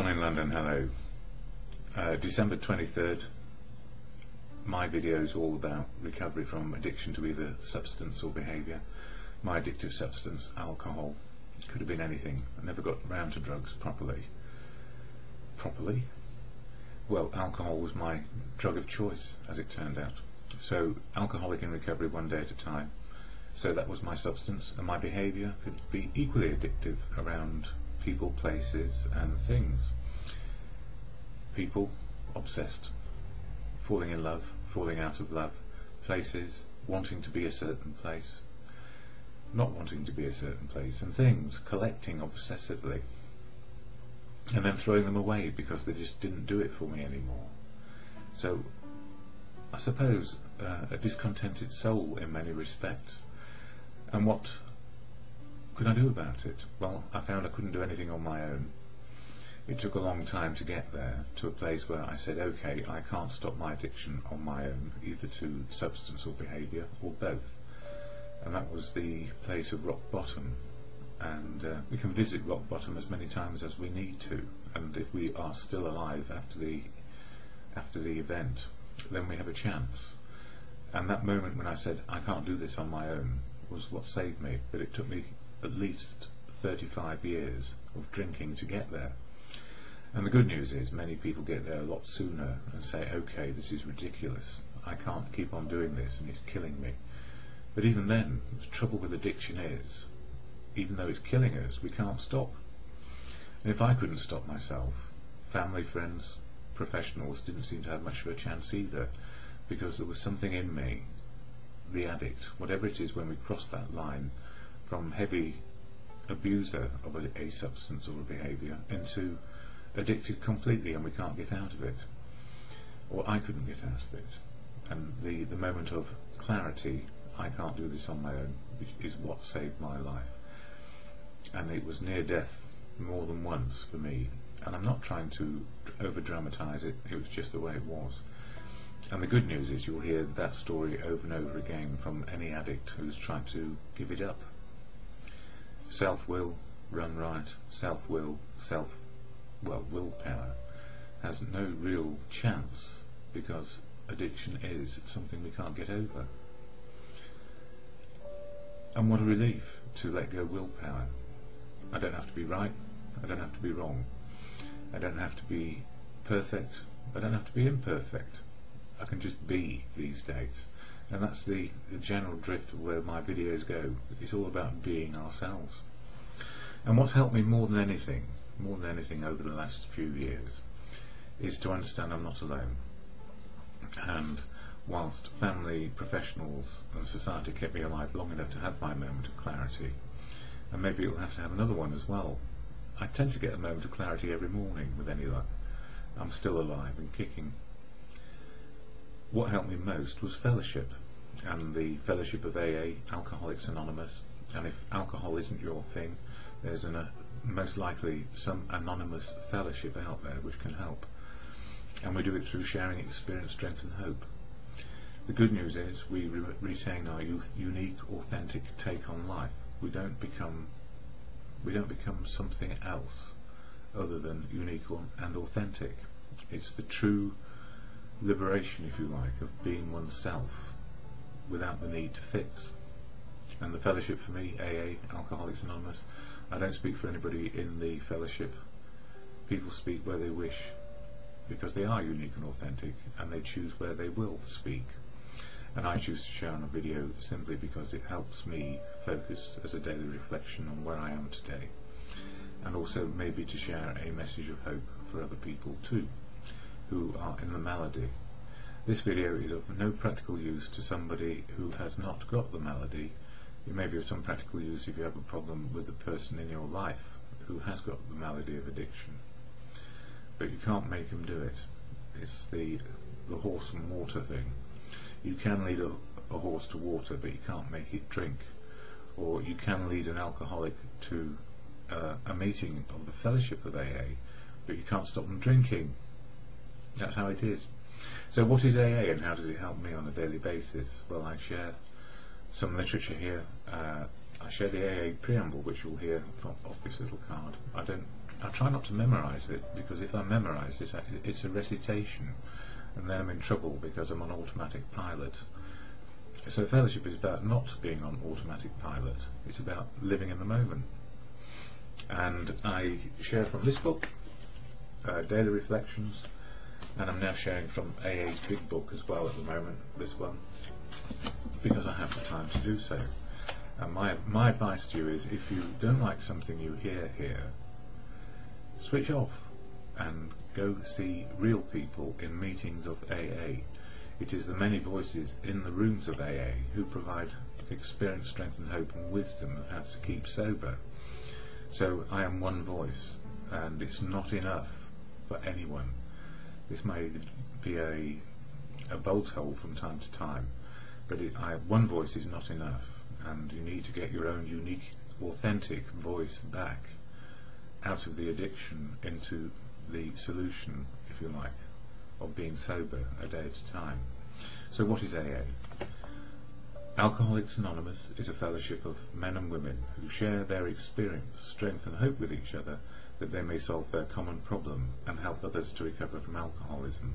Don in London, hello. December 23rd, my video is all about recovery from addiction to either substance or behaviour. My addictive substance, alcohol. Could have been anything. I never got round to drugs properly. Well, alcohol was my drug of choice, as it turned out. So, alcoholic in recovery one day at a time. So that was my substance, and my behaviour could be equally addictive around people, places and things. People, obsessed, falling in love, falling out of love, places, wanting to be a certain place, not wanting to be a certain place, and things, collecting obsessively, and then throwing them away because they just didn't do it for me anymore. So, I suppose a discontented soul in many respects. And what could I do about it? Well, I found I couldn't do anything on my own. It took a long time to get there, to a place where I said, okay, I can't stop my addiction on my own, either to substance or behaviour, or both. And that was the place of rock bottom. And we can visit rock bottom as many times as we need to, and if we are still alive after the event, then we have a chance. And that moment when I said, I can't do this on my own, was what saved me. But it took me at least 35 years of drinking to get there. And the good news is many people get there a lot sooner and say, okay, this is ridiculous, I can't keep on doing this and it's killing me. But even then, the trouble with addiction is, even though it's killing us, we can't stop. And if I couldn't stop myself, family, friends, professionals didn't seem to have much of a chance either, because there was something in me, the addict, whatever it is, when we cross that line from heavy abuser of a substance or a behaviour into addicted completely and we can't get out of it, or I couldn't get out of it, and the moment of clarity, I can't do this on my own, which is what saved my life. And it was near death more than once for me, and I'm not trying to over dramatise it, it was just the way it was. And the good news is you'll hear that story over and over again from any addict who's trying to give it up. Self-will, run right, self-will, willpower has no real chance, because addiction is something we can't get over. And what a relief to let go willpower. I don't have to be right, I don't have to be wrong, I don't have to be perfect, I don't have to be imperfect. I can just be these days. And that's the general drift of where my videos go. It's all about being ourselves. And what's helped me more than anything over the last few years, is to understand I'm not alone. And whilst family, professionals and society kept me alive long enough to have my moment of clarity, and maybe you'll have to have another one as well, I tend to get a moment of clarity every morning with any luck. I'm still alive and kicking. What helped me most was fellowship, and the fellowship of AA, Alcoholics Anonymous. And if alcohol isn't your thing, there's most likely some anonymous fellowship out there which can help. And we do it through sharing experience, strength and hope. The good news is we retain our unique, authentic take on life. We don't become something else other than unique and authentic. It's the true liberation, if you like, of being oneself without the need to fix. And the fellowship for me, AA, Alcoholics Anonymous, I don't speak for anybody in the fellowship. People speak where they wish, because they are unique and authentic, and they choose where they will speak. And I choose to share on a video simply because it helps me focus as a daily reflection on where I am today, and also maybe to share a message of hope for other people too, who are in the malady. This video is of no practical use to somebody who has not got the malady. It may be of some practical use if you have a problem with the person in your life who has got the malady of addiction. But you can't make them do it. It's the horse and water thing. You can lead a horse to water, but you can't make it drink. Or you can lead an alcoholic to a meeting of the fellowship of AA, but you can't stop them drinking. That's how it is. So what is AA and how does it help me on a daily basis? Well, I share some literature here. I share the AA preamble, which you'll hear off this little card. I don't I try not to memorise it, because if I memorise it, it's a recitation, and then I'm in trouble because I'm on automatic pilot. So fellowship is about not being on automatic pilot. It's about living in the moment. And I share from this book, Daily Reflections, and I'm now sharing from AA's big book as well at the moment, this one, because I have the time to do so. And my advice to you is, if you don't like something you hear here, switch off and go see real people in meetings of AA. It is the many voices in the rooms of AA who provide experience, strength and hope and wisdom of how to keep sober. So I am one voice, and it's not enough for anyone. This may be a bolt hole from time to time, but one voice is not enough, and you need to get your own unique, authentic voice back out of the addiction into the solution, if you like, of being sober a day at a time. So what is AA? Alcoholics Anonymous is a fellowship of men and women who share their experience, strength and hope with each other, that they may solve their common problem and help others to recover from alcoholism.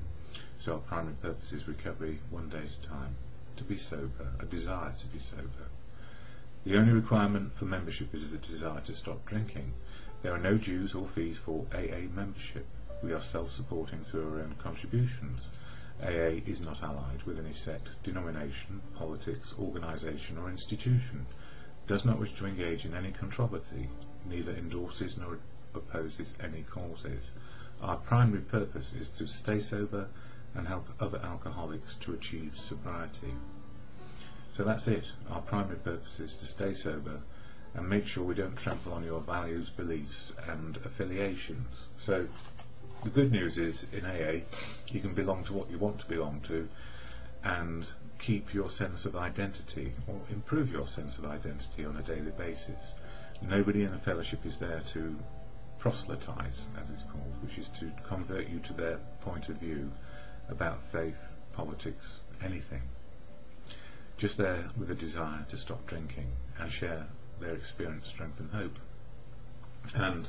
So our primary purpose is recovery one day at a time, to be sober, a desire to be sober. The only requirement for membership is a desire to stop drinking. There are no dues or fees for AA membership. We are self-supporting through our own contributions. AA is not allied with any sect, denomination, politics, organisation or institution, does not wish to engage in any controversy, neither endorses nor opposes any causes. Our primary purpose is to stay sober and help other alcoholics to achieve sobriety. So that's it. Our primary purpose is to stay sober and make sure we don't trample on your values, beliefs and affiliations. So the good news is, in AA, you can belong to what you want to belong to and keep your sense of identity, or improve your sense of identity on a daily basis. Nobody in the fellowship is there to proselytise, as it's called, which is to convert you to their point of view about faith, politics, anything. Just there with a desire to stop drinking and share their experience, strength and hope. And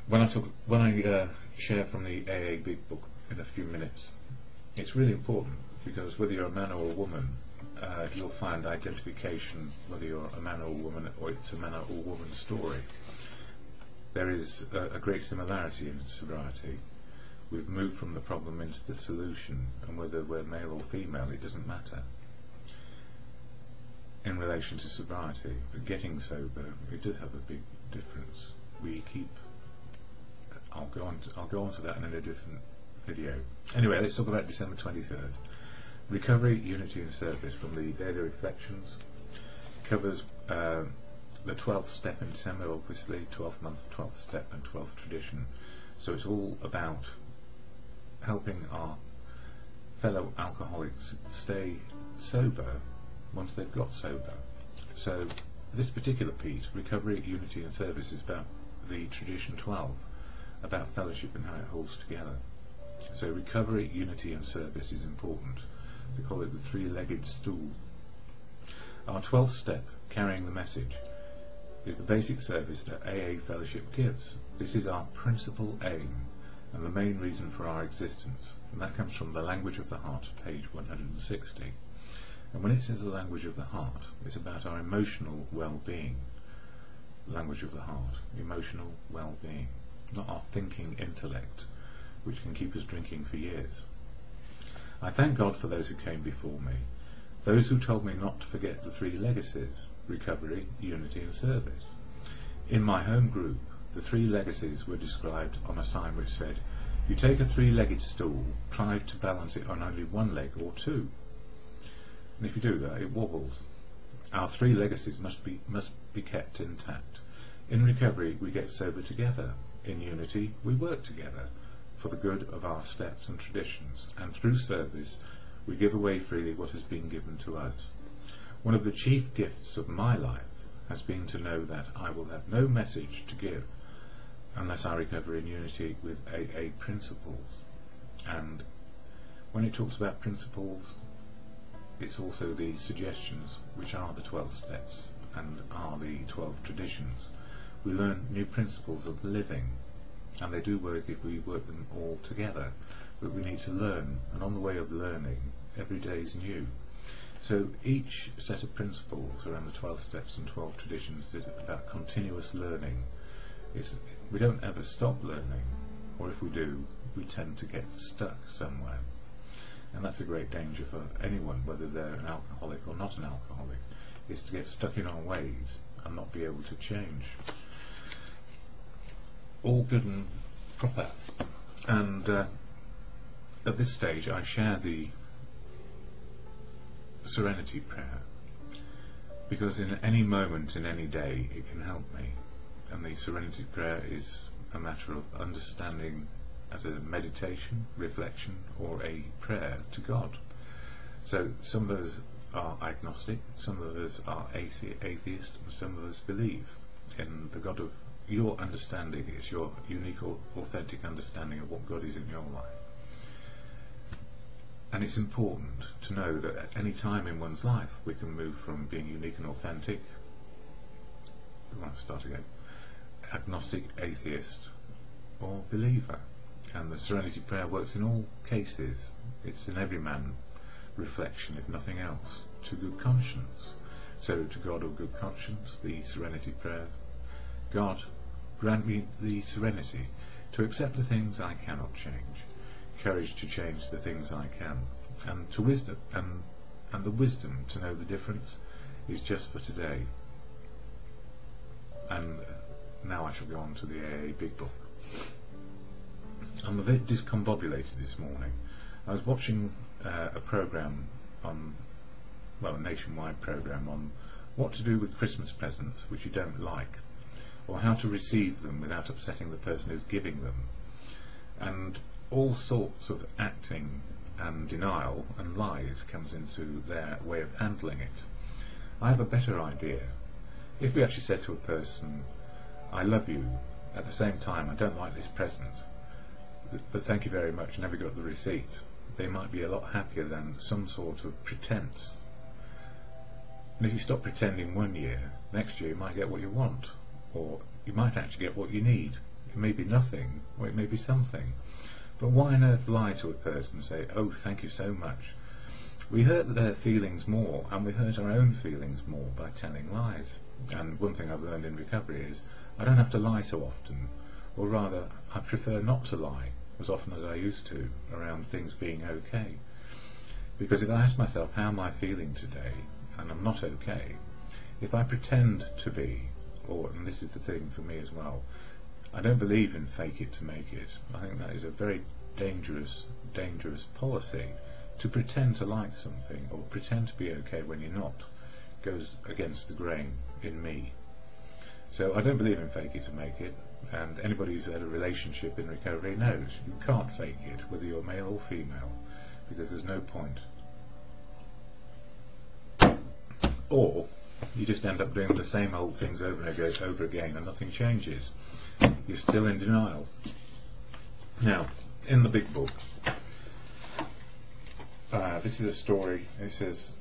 when I share from the AA Big Book in a few minutes, it's really important, because whether you're a man or a woman, you'll find identification, whether you're a man or a woman, or it's a man or a woman story. There is a great similarity in sobriety. We've moved from the problem into the solution, and whether we're male or female, it doesn't matter in relation to sobriety. But getting sober, it does have a big difference. I'll go on to that in a different video. Anyway, let's talk about December 23rd. Recovery, Unity and Service from the Daily Reflections. Covers the 12th step in December, obviously, 12th month, 12th step and 12th tradition. So it's all about helping our fellow alcoholics stay sober once they've got sober. So this particular piece, Recovery, Unity and Service, is about the tradition 12, about fellowship and how it holds together. So recovery, unity and service is important. We call it the three-legged stool. Our 12th step, carrying the message, is the basic service that AA fellowship gives. This is our principal aim and the main reason for our existence, and that comes from the Language of the Heart, page 160. And when it says the language of the heart, it's about our emotional well-being. Language of the heart, emotional well-being, not our thinking intellect, which can keep us drinking for years. I thank God for those who came before me, those who told me not to forget the three legacies: recovery, unity and service. In my home group, the three legacies were described on a sign which said, "You take a three-legged stool, try to balance it on only one leg or two. And if you do that, it wobbles." Our three legacies must be kept intact. In recovery, we get sober together. In unity, we work together for the good of our steps and traditions, and through service, we give away freely what has been given to us. One of the chief gifts of my life has been to know that I will have no message to give unless I recover in unity with AA principles. And when it talks about principles, it's also the suggestions, which are the 12 steps and are the 12 traditions, we learn new principles of living, and they do work if we work them all together, but we need to learn, and on the way of learning, every day is new. So each set of principles around the 12 steps and 12 traditions is about continuous learning. We don't ever stop learning, or if we do, we tend to get stuck somewhere. And that's a great danger for anyone, whether they're an alcoholic or not an alcoholic, is to get stuck in our ways and not be able to change. All good and proper. And at this stage I share the serenity prayer, because in any moment in any day it can help me. And the serenity prayer is a matter of understanding as a meditation, reflection, or a prayer to God. So some of us are agnostic, some of us are atheist, and some of us believe in the God of your understanding. It's your unique or authentic understanding of what God is in your life. And it's important to know that at any time in one's life we can move from being unique and authentic, agnostic, atheist, or believer. And the serenity prayer works in all cases. It's an everyman reflection, if nothing else, to good conscience. So to God of good conscience, the serenity prayer: God, grant me the serenity to accept the things I cannot change, courage to change the things I can, and to wisdom, and the wisdom to know the difference is just for today. And now I shall go on to the AA Big Book. I'm a bit discombobulated this morning. I was watching a programme on, well, a nationwide programme on what to do with Christmas presents which you don't like, or how to receive them without upsetting the person who's giving them, and all sorts of acting and denial and lies comes into their way of handling it. I have a better idea. If we actually said to a person, I love you, at the same time I don't like this present, but thank you very much, never got the receipt, they might be a lot happier than some sort of pretense. And if you stop pretending 1 year, next year you might get what you want, or you might actually get what you need. It may be nothing, or it may be something. But why on earth lie to a person and say, oh, thank you so much? We hurt their feelings more, and we hurt our own feelings more by telling lies. And one thing I've learned in recovery is I don't have to lie so often, or rather I prefer not to lie as often as I used to around things being okay. Because if I ask myself, how am I feeling today, and I'm not okay, if I pretend to be, and this is the thing for me as well, I don't believe in fake it to make it. I think that is a very dangerous policy. To pretend to like something or pretend to be okay when you're not goes against the grain in me. So I don't believe in fake it to make it, and anybody who's had a relationship in recovery knows you can't fake it, whether you're male or female, because there's no point. Or you just end up doing the same old things over and over again and nothing changes. You're still in denial. Now, in the Big Book, this is a story. It says,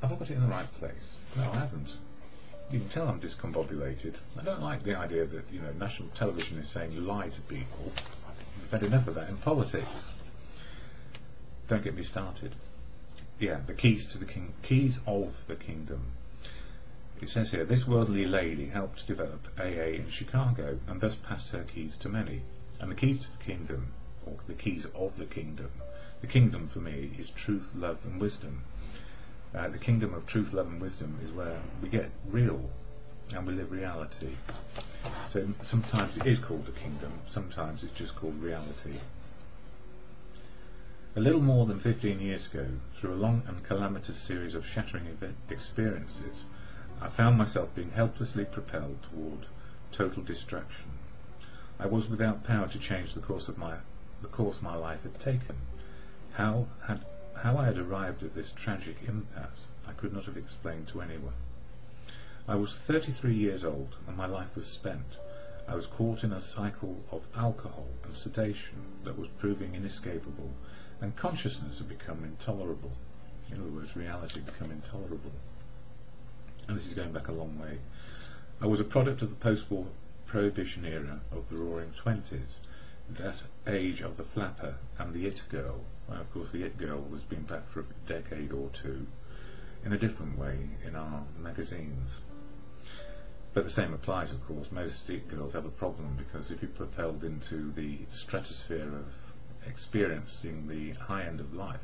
have I got it in the right place? No, I haven't. You can tell I'm discombobulated. I don't like the idea that, you know, national television is saying you lie to people. I've had enough of that in politics. Don't get me started. Yeah, the keys to the keys of the kingdom. It says here, this worldly lady helped develop AA in Chicago and thus passed her keys to many. And the keys to the kingdom, or the keys of the kingdom for me is truth, love and wisdom. The kingdom of truth, love and wisdom is where we get real and we live reality. So sometimes it is called the kingdom, sometimes it's just called reality. A little more than 15 years ago, through a long and calamitous series of shattering experiences, I found myself being helplessly propelled toward total destruction. I was without power to change the course my life had taken. How I had arrived at this tragic impasse, I could not have explained to anyone. I was 33 years old, and my life was spent. I was caught in a cycle of alcohol and sedation that was proving inescapable, and consciousness had become intolerable. In other words, reality had become intolerable. And this is going back a long way. I was a product of the post-war Prohibition era of the Roaring Twenties, that age of the flapper and the it girl. And of course the it girl was being back for a decade or two in a different way in our magazines. But the same applies, of course. Most it girls have a problem, because if you're propelled into the stratosphere of experiencing the high end of life,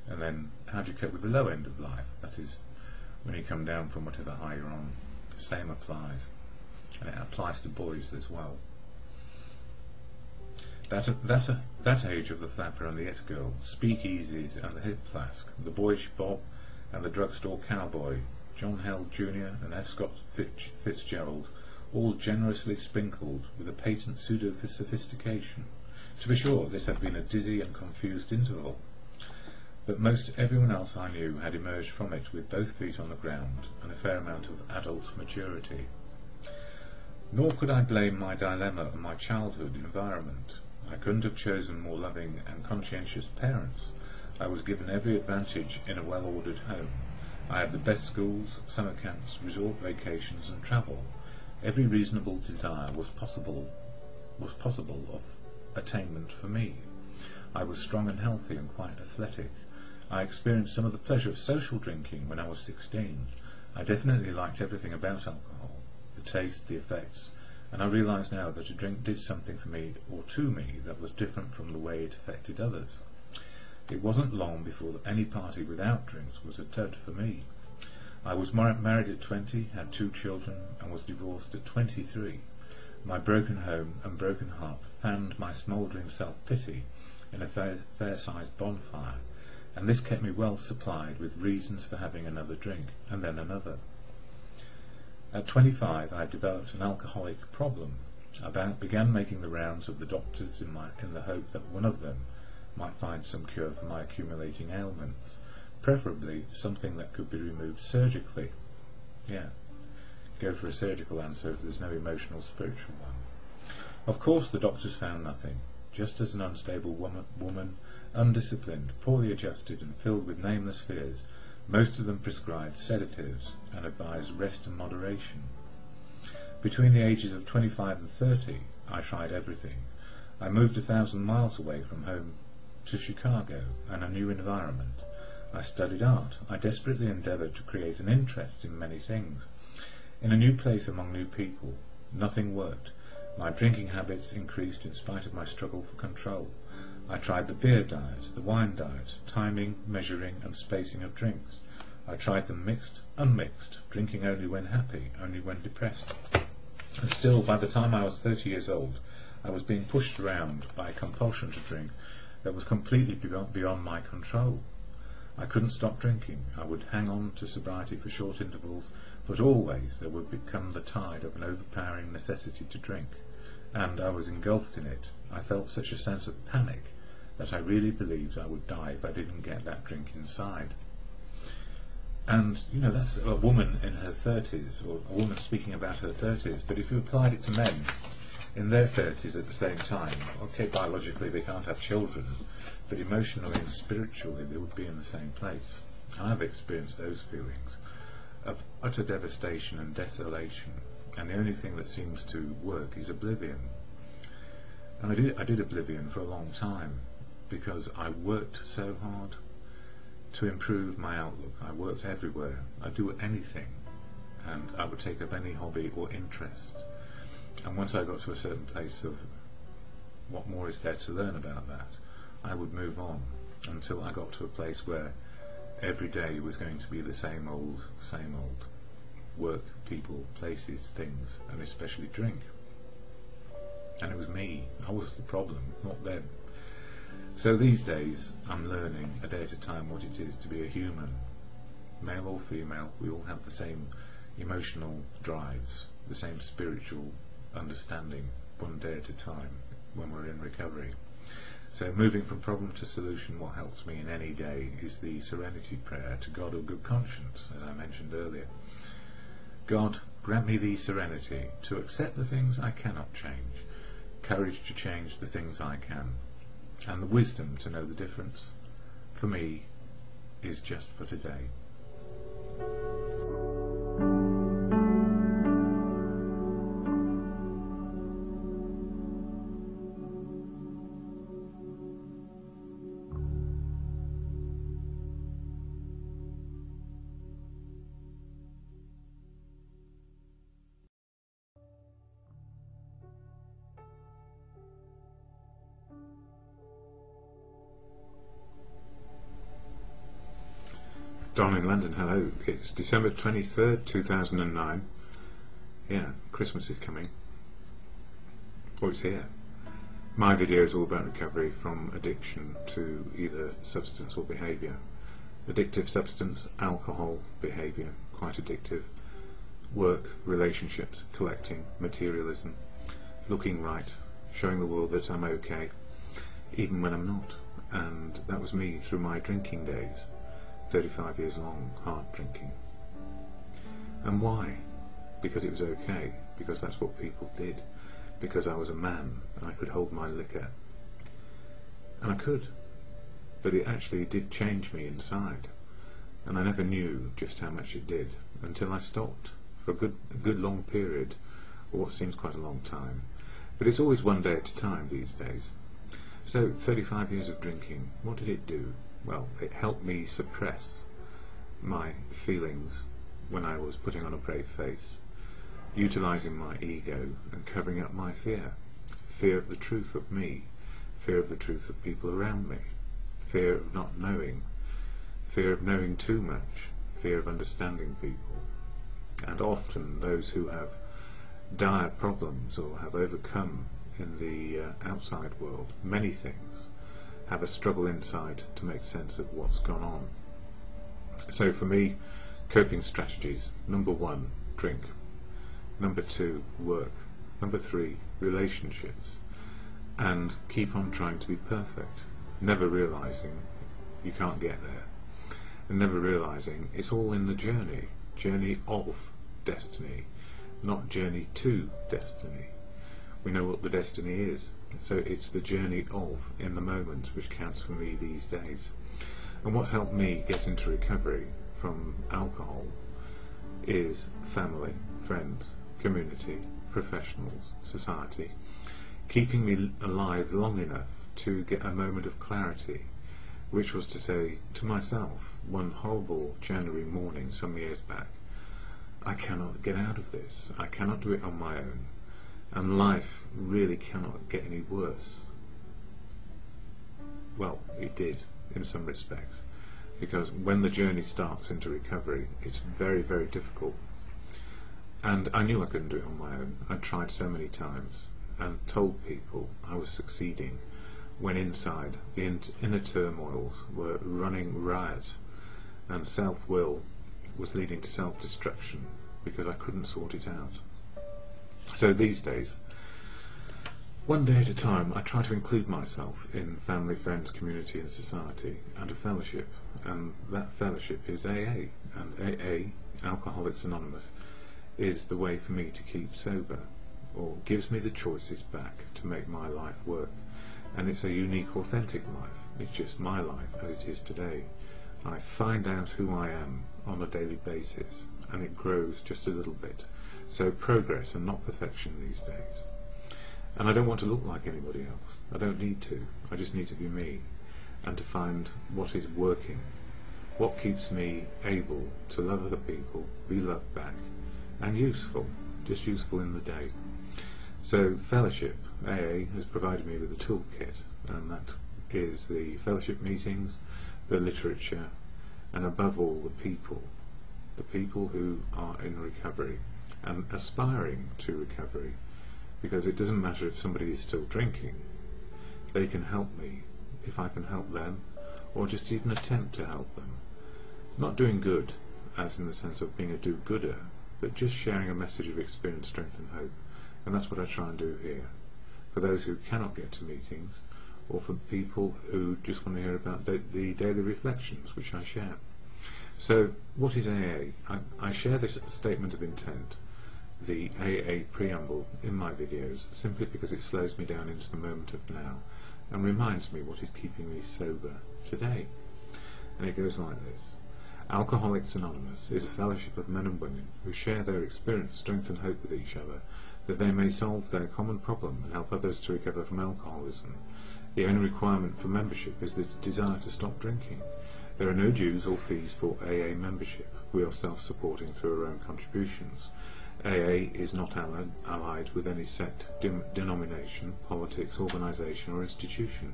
and then how do you cope with the low end of life? That is, when you come down from whatever high you're on. The same applies, and it applies to boys as well. That age of the flapper and the it girl, speakeasies and the hip flask, the boyish bob and the drugstore cowboy, John Held Jr. and F. Scott Fitzgerald, all generously sprinkled with a patent pseudo-sophistication. To be sure, this had been a dizzy and confused interval, but most everyone else I knew had emerged from it with both feet on the ground and a fair amount of adult maturity. Nor could I blame my dilemma on my childhood environment. I couldn't have chosen more loving and conscientious parents. I was given every advantage in a well-ordered home. I had the best schools, summer camps, resort vacations and travel. Every reasonable desire was possible of attainment for me. I was strong and healthy and quite athletic. I experienced some of the pleasure of social drinking when I was 16. I definitely liked everything about alcohol, the taste, the effects, and I realise now that a drink did something for me, or to me, that was different from the way it affected others. It wasn't long before any party without drinks was a dud for me. I was married at 20, had 2 children, and was divorced at 23. My broken home and broken heart fanned my smouldering self-pity in a fair-sized bonfire, and this kept me well supplied with reasons for having another drink, and then another. At 25 I developed an alcoholic problem. I began making the rounds of the doctors in the hope that one of them might find some cure for my accumulating ailments, preferably something that could be removed surgically. Yeah, go for a surgical answer if there's no emotional, spiritual one. Of course the doctors found nothing. Just as an unstable woman, undisciplined, poorly adjusted and filled with nameless fears, most of them prescribed sedatives and advised rest and moderation. Between the ages of 25 and 30, I tried everything. I moved 1,000 miles away from home to Chicago and a new environment. I studied art. I desperately endeavoured to create an interest in many things. In a new place among new people, nothing worked. My drinking habits increased in spite of my struggle for control. I tried the beer diet, the wine diet, timing, measuring and spacing of drinks. I tried them mixed, unmixed, drinking only when happy, only when depressed. And still, by the time I was 30 years old, I was being pushed around by a compulsion to drink that was completely beyond my control. I couldn't stop drinking. I would hang on to sobriety for short intervals, but always there would become the tide of an overpowering necessity to drink, and I was engulfed in it. I felt such a sense of panic that I really believed I would die if I didn't get that drink inside. And, you know, that's a woman in her 30s, or a woman speaking about her 30s, but if you applied it to men in their 30s at the same time, okay, biologically they can't have children, but emotionally and spiritually they would be in the same place. I've experienced those feelings of utter devastation and desolation, and the only thing that seems to work is oblivion. And I did oblivion for a long time, because I worked so hard to improve my outlook. I worked everywhere. I'd do anything, and I would take up any hobby or interest. And once I got to a certain place of what more is there to learn about that, I would move on until I got to a place where every day was going to be the same old work, people, places, things, and especially drink. And it was me. I was the problem, not them. So these days I'm learning a day at a time what it is to be a human. Male or female, we all have the same emotional drives, the same spiritual understanding, one day at a time when we're in recovery. So moving from problem to solution, what helps me in any day is the serenity prayer to God of good conscience, as I mentioned earlier. God, grant me the serenity to accept the things I cannot change, courage to change the things I can, and the wisdom to know the difference, for me, is just for today. Don in London, hello. It's December 23rd, 2009. Yeah, Christmas is coming. Oh, it's here. My video is all about recovery from addiction to either substance or behaviour. Addictive substance, alcohol, behaviour, quite addictive. Work, relationships, collecting, materialism, looking right, showing the world that I'm okay, even when I'm not. And that was me through my drinking days, 35 years long, hard drinking. And why? Because it was okay, because that's what people did, because I was a man and I could hold my liquor. And I could, but it actually did change me inside, and I never knew just how much it did until I stopped for a good long period, or what seems quite a long time. But it's always one day at a time these days. So 35 years of drinking, what did it do? Well, it helped me suppress my feelings when I was putting on a brave face, utilising my ego and covering up my fear. Fear of the truth of me, fear of the truth of people around me, fear of not knowing, fear of knowing too much, fear of understanding people. And often those who have dire problems or have overcome in the outside world many things have a struggle inside to make sense of what's gone on. So for me, coping strategies: number 1, drink; number 2, work; number 3, relationships; and keep on trying to be perfect, never realising you can't get there, and never realising it's all in the journey of destiny, not journey to destiny. We know what the destiny is, so it's the journey of, in the moment, which counts for me these days. And what's helped me get into recovery from alcohol is family, friends, community, professionals, society, keeping me alive long enough to get a moment of clarity, which was to say to myself one horrible January morning some years back, I cannot get out of this, I cannot do it on my own, and life really cannot get any worse. Well, it did in some respects, because when the journey starts into recovery, it's very, very difficult. And I knew I couldn't do it on my own. I'd tried so many times and told people I was succeeding, when inside the inner turmoils were running riot, and self-will was leading to self-destruction because I couldn't sort it out. So these days, one day at a time, I try to include myself in family, friends, community and society, and a fellowship, and that fellowship is AA, and AA, Alcoholics Anonymous, is the way for me to keep sober, or gives me the choices back to make my life work. And it's a unique, authentic life. It's just my life as it is today. I find out who I am on a daily basis, and it grows just a little bit. So progress and not perfection these days. And I don't want to look like anybody else. I don't need to. I just need to be me, and to find what is working, what keeps me able to love other people, be loved back, and useful, just useful in the day. So fellowship, AA, has provided me with a toolkit, and that is the fellowship meetings, the literature, and above all the people who are in recovery and aspiring to recovery, because it doesn't matter if somebody is still drinking, they can help me if I can help them, or just even attempt to help them. Not doing good, as in the sense of being a do-gooder, but just sharing a message of experience, strength and hope. And that's what I try and do here, for those who cannot get to meetings, or for people who just want to hear about the daily reflections which I share. So what is AA? I share this statement of intent, the AA preamble, in my videos, simply because it slows me down into the moment of now and reminds me what is keeping me sober today. And it goes like this. Alcoholics Anonymous is a fellowship of men and women who share their experience, strength and hope with each other, that they may solve their common problem and help others to recover from alcoholism. The only requirement for membership is the desire to stop drinking. There are no dues or fees for AA membership. We are self-supporting through our own contributions. AA is not allied with any sect, denomination, politics, organisation or institution.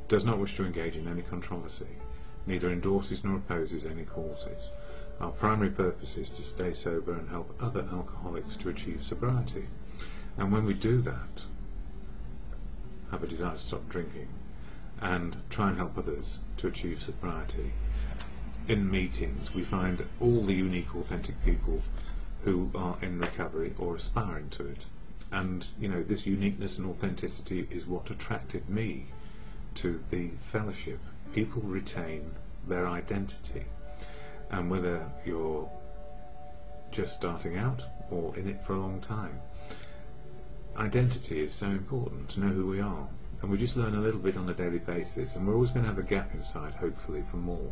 Does not wish to engage in any controversy. neither endorses nor opposes any causes. Our primary purpose is to stay sober and help other alcoholics to achieve sobriety. And when we do that, have a desire to stop drinking and try and help others to achieve sobriety, in meetings we find all the unique, authentic people who are in recovery or aspiring to it. And this uniqueness and authenticity is what attracted me to the fellowship. People retain their identity, and whether you're just starting out or in it for a long time, identity is so important, to know who we are. And we just learn a little bit on a daily basis, and we're always going to have a gap inside, hopefully, for more.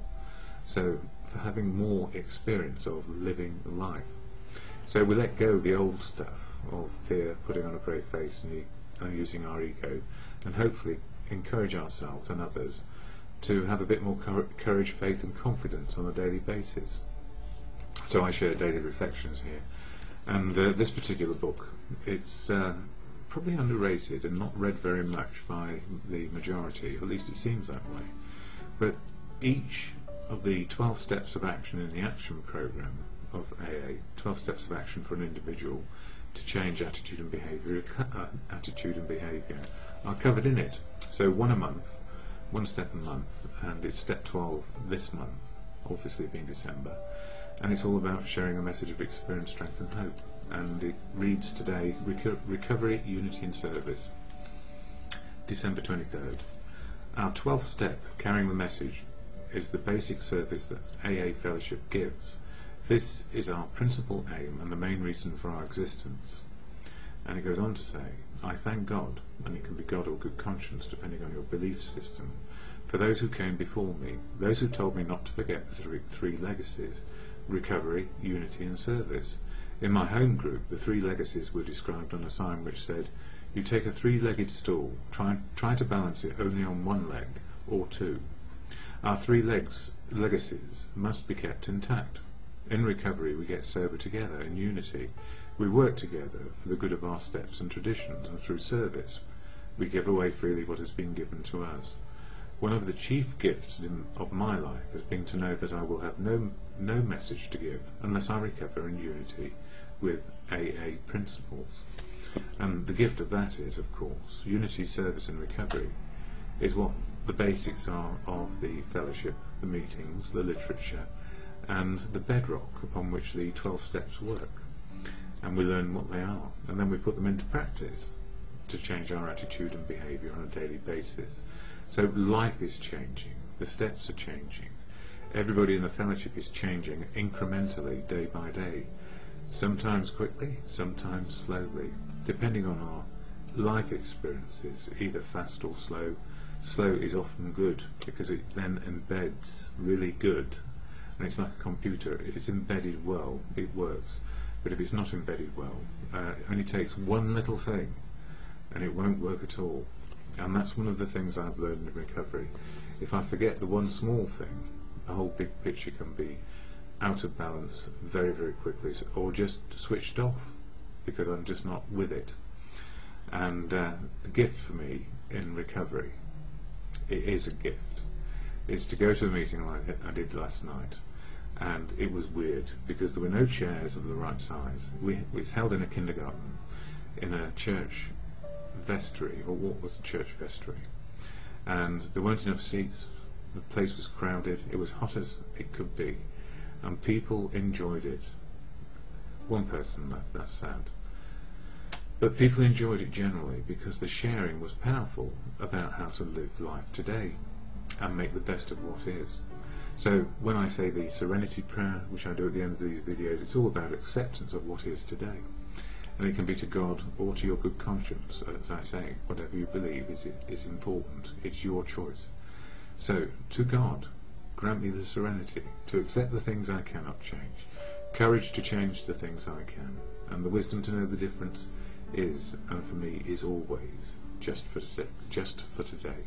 So for having more experience of living life. So we let go of the old stuff of fear, putting on a brave face and using our ego, and hopefully encourage ourselves and others to have a bit more courage, faith and confidence on a daily basis. So I share daily reflections here, and this particular book, it's probably underrated and not read very much by the majority, at least it seems that way. But each of the 12 steps of action in the action program of AA, 12 steps of action for an individual to change attitude and behaviour, are covered in it. So one a month, one step a month, and it's step 12 this month, obviously being December, and it's all about sharing a message of experience, strength and hope. And it reads today, Recovery, Unity and Service, December 23rd. Our 12th step, carrying the message, is the basic service that AA Fellowship gives. This is our principal aim and the main reason for our existence. And it goes on to say, I thank God, and it can be God or good conscience depending on your belief system, for those who came before me, those who told me not to forget the three legacies, recovery, unity and service. In my home group, the three legacies were described on a sign which said, you take a three-legged stool, try to balance it only on one leg or two. Our three legacies must be kept intact. In recovery we get sober together in unity. We work together for the good of our steps and traditions, and through service we give away freely what has been given to us. One of the chief gifts of my life has been to know that I will have no message to give unless I recover in unity with AA principles. And the gift of that is, of course, unity, service and recovery is what the basics are of the fellowship, the meetings, the literature, and the bedrock upon which the 12 steps work. And we learn what they are, and then we put them into practice to change our attitude and behaviour on a daily basis. So life is changing, the steps are changing, everybody in the fellowship is changing incrementally, day by day, sometimes quickly, sometimes slowly, depending on our life experiences, either fast or slow. Slow is often good because it then embeds really good, and it's like a computer. If it's embedded well, it works, but if it's not embedded well, it only takes one little thing and it won't work at all. And that's one of the things I've learned in recovery. If I forget the one small thing, the whole big picture can be out of balance very, very quickly, or just switched off because I'm just not with it. And the gift for me in recovery, it is a gift, is to go to a meeting like I did last night. And it was weird because there were no chairs of the right size. It was held in a kindergarten, in a church vestry, or what was a church vestry, and there weren't enough seats. The place was crowded, it was hot as it could be, and people enjoyed it. One person left, that's sad, but people enjoyed it generally because the sharing was powerful about how to live life today and make the best of what is. So when I say the serenity prayer, which I do at the end of these videos, it's all about acceptance of what is today. And it can be to God or to your good conscience. As I say, whatever you believe is important. It's your choice. So, to God, grant me the serenity to accept the things I cannot change, courage to change the things I can, and the wisdom to know the difference is, and for me, is always just for today.